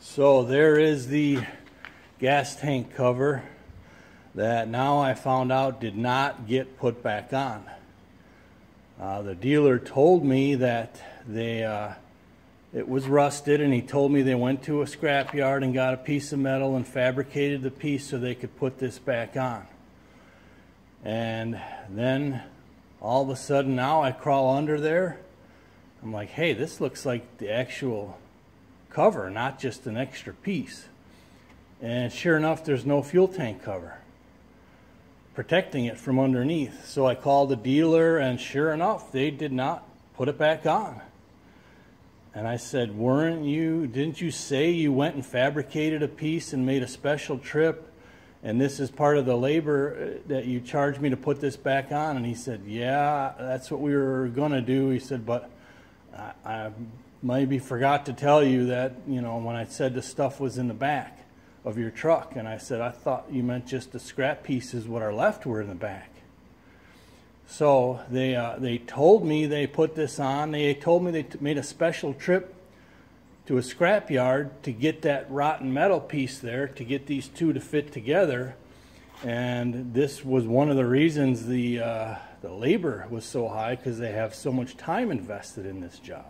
So there is the gas tank cover that now I found out did not get put back on. The dealer told me that it was rusted, and he told me they went to a scrap yard and got a piece of metal and fabricated the piece so they could put this back on. And then all of a sudden now I crawl under there. I'm like, hey, this looks like the actual cover, not just an extra piece. And sure enough, there's no fuel tank cover protecting it from underneath. So I called the dealer, and sure enough, they did not put it back on. And I said, didn't you say you went and fabricated a piece and made a special trip, and this is part of the labor that you charged me to put this back on? And he said, yeah, that's what we were gonna do. He said, but I maybe forgot to tell you that, you know, when I said the stuff was in the back of your truck. And I said, I thought you meant just the scrap pieces, what are left were in the back. So they told me they put this on. They told me they made a special trip to a scrap yard to get that rotten metal piece there, to get these two to fit together. And this was one of the reasons the labor was so high, because they have so much time invested in this job.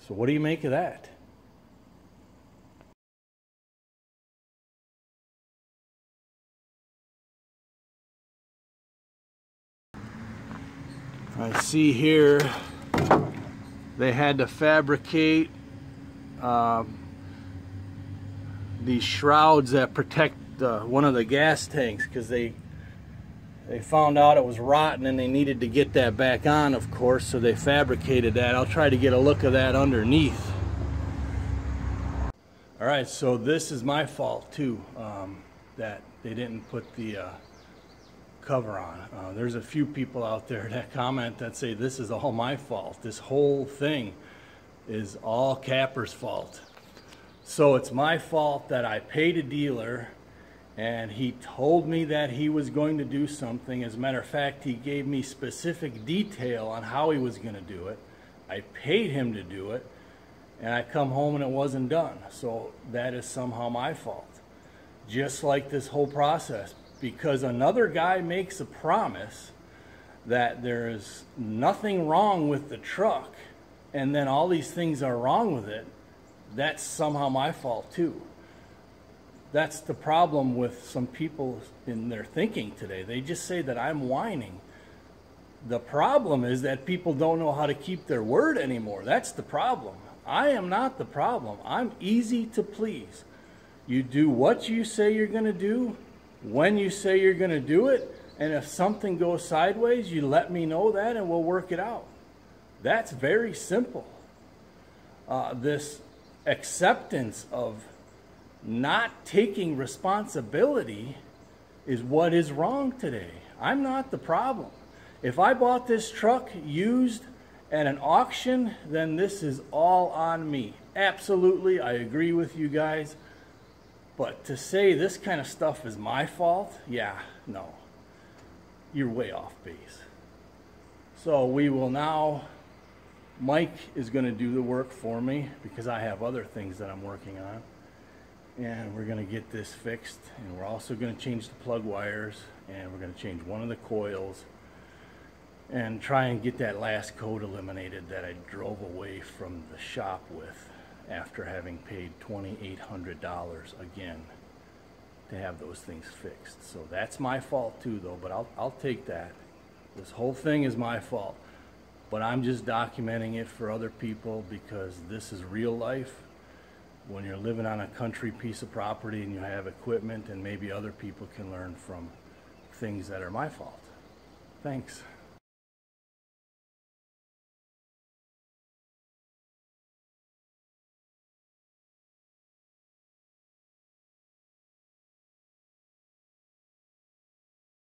So what do you make of that? I see here they had to fabricate these shrouds that protect one of the gas tanks, because they found out it was rotten and they needed to get that back on, of course, so they fabricated that. I'll try to get a look of that underneath. Alright, so this is my fault too, that they didn't put the cover on. There's a few people out there that comment that say this is all my fault. This whole thing is all Kapper's fault. So it's my fault that I paid a dealer and he told me that he was going to do something. As a matter of fact, he gave me specific detail on how he was going to do it. I paid him to do it, and I come home and it wasn't done. So that is somehow my fault. Just like this whole process. Because another guy makes a promise that there is nothing wrong with the truck, and then all these things are wrong with it, that's somehow my fault too. That's the problem with some people in their thinking today. They just say that I'm whining. The problem is that people don't know how to keep their word anymore. That's the problem. I am not the problem. I'm easy to please. You do what you say you're going to do, when you say you're going to do it, and if something goes sideways, you let me know that and we'll work it out. That's very simple. This acceptance of not taking responsibility is what is wrong today. I'm not the problem. If I bought this truck used at an auction, then this is all on me. Absolutely, I agree with you guys. But to say this kind of stuff is my fault, yeah, no. You're way off base. So we will now, Mike is going to do the work for me because I have other things that I'm working on. And we're going to get this fixed, and we're also going to change the plug wires, and we're going to change one of the coils and try and get that last coat eliminated that I drove away from the shop with after having paid $2,800 again to have those things fixed. So that's my fault too though, but I'll take that. This whole thing is my fault, but I'm just documenting it for other people because this is real life. When you're living on a country piece of property and you have equipment, and maybe other people can learn from things that are my fault. Thanks.